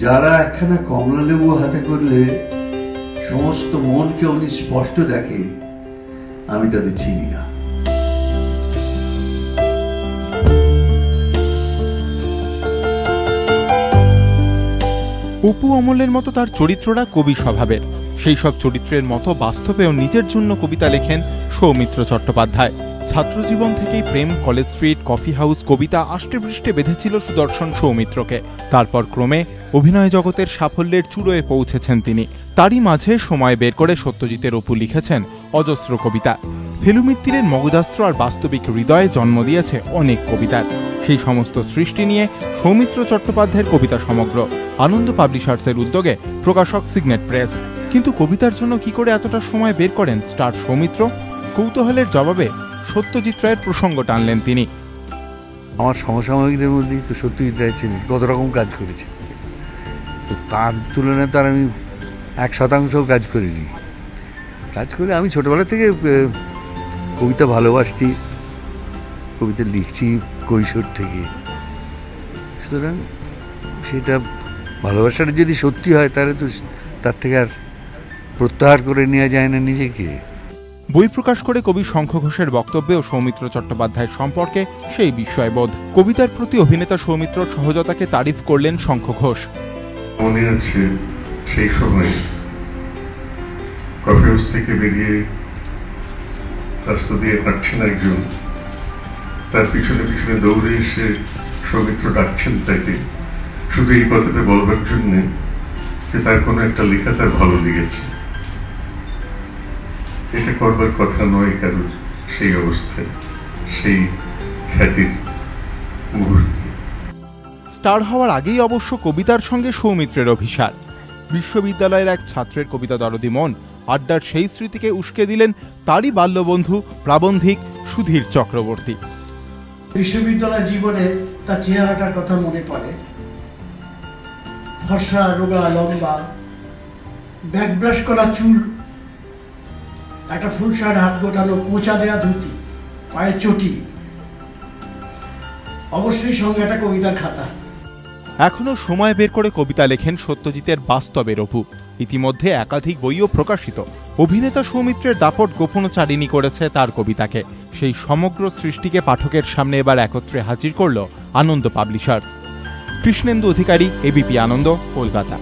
যারা একখানা কমলা লেবু হাতে করলে সমস্ত মনকে অমনি স্পষ্ট দেখে, আমি তাদের চিনি না। অপু অমলের মতো তার চরিত্ররা কবি স্বভাবের। সেই সব চরিত্রের মতো বাস্তবেও নিজের জন্য কবিতা লেখেন সৌমিত্র চট্টোপাধ্যায়। ছাত্রজীবন থেকেই প্রেম, কলেজ স্ট্রিট, কফি হাউস কবিতা আষ্টেপৃষ্ঠে বেঁধেছিল সুদর্শন সৌমিত্রকে। তারপর ক্রমে অভিনয় জগতের সাফল্যের চূড়োয় পৌঁছেছেন তিনি। তারই মাঝে সময় বের করে সত্যজিতের অপু লিখেছেন অজস্র কবিতা। ফেলু মিত্তিরের মগজাস্ত্র আর বাস্তবিক হৃদয়ে জন্ম দিয়েছে অনেক কবিতার। সেই সমস্ত সৃষ্টি নিয়ে সৌমিত্র চট্টোপাধ্যায়ের কবিতা সমগ্র আনন্দ পাবলিশার্সের উদ্যোগে প্রকাশক সিগনেট প্রেস। কিন্তু কবিতার জন্য কি করে এতটা সময় বের করেন স্টার সৌমিত্র? কৌতূহলের জবাবে সত্যজিৎ রায়ের প্রসঙ্গ টানলেন তিনি। আমার সমসাময়িকদের মধ্যেই তো সত্যজিৎ রায় ছিলেন, কত রকম কাজ করেছে, তো তার তুলনায় তার আমি 1% কাজ করিনি। কাজ করে আমি ছোটবেলা থেকে কবিতা ভালোবাসছি, কবিতা লিখছি কৈশোর থেকে। সুতরাং সেটা ভালোবাসাটা যদি সত্যি হয় তাহলে তো তার থেকে আর প্রত্যাহার করে নেওয়া যায় না নিজেকে। বই প্রকাশ করে কবি শঙ্খ ঘোষের বক্তব্যেও সৌমিত্র চট্টোপাধ্যায়ের সম্পর্কে সেই বিস্ময়বোধ। কবিতার প্রতি অভিনেতা সৌমিত্রর সহজতাকে তারিফ করলেন শঙ্খ ঘোষ। মনে আছে সেই সময় কফি হাউস থেকে বেরিয়ে রাস্তা দিয়ে হাঁটছেন একজন, তার পিছনে পিছনে দৌড়ে এসে সৌমিত্র ডাকছেন তাকে, শুধু এই কথাটা বলবার জন্যে যে তার কোনো একটা লেখা তার ভালো লেগেছে। এটা করবার কথা নয় কারোর সেই অবস্থায়, সেই খ্যাতির মুহূর্তে। স্টার হওয়ার আগেই অবশ্য কবিতার সঙ্গে সৌমিত্রের অভিসার। বিশ্ববিদ্যালয়ের এক ছাত্রের কবিতা দরদি মন আড্ডার সেই স্মৃতিকে উস্কে দিলেন তারই বাল্যবন্ধু প্রাবন্ধিক সুধীর চক্রবর্তী। বিশ্ববিদ্যালয় জীবনে তার চেহারাটার কথা মনে পড়ে। ফর্সা, রোগা, লম্বা, ব্যাকব্রাশ করা চুল, একটা ফুল শার্ট, হাত গোটানো, কোঁচা দেয়া ধুতি, পায়ে চটি, অবশ্যই সঙ্গে একটা কবিতার খাতা। এখনো সময় বের করে কবিতা লেখেন সত্যজিতের বাস্তবের অপু। ইতিমধ্যে একাধিক বইও প্রকাশিত। অভিনেতা সৌমিত্রের দাপট গোপনচারিণী করেছে তার কবিতাকে। সেই সমগ্র সৃষ্টিকে পাঠকের সামনে এবার একত্রে হাজির করল আনন্দ পাবলিশার্স। কৃষ্ণেন্দু অধিকারী, এবিপি আনন্দ, কলকাতা।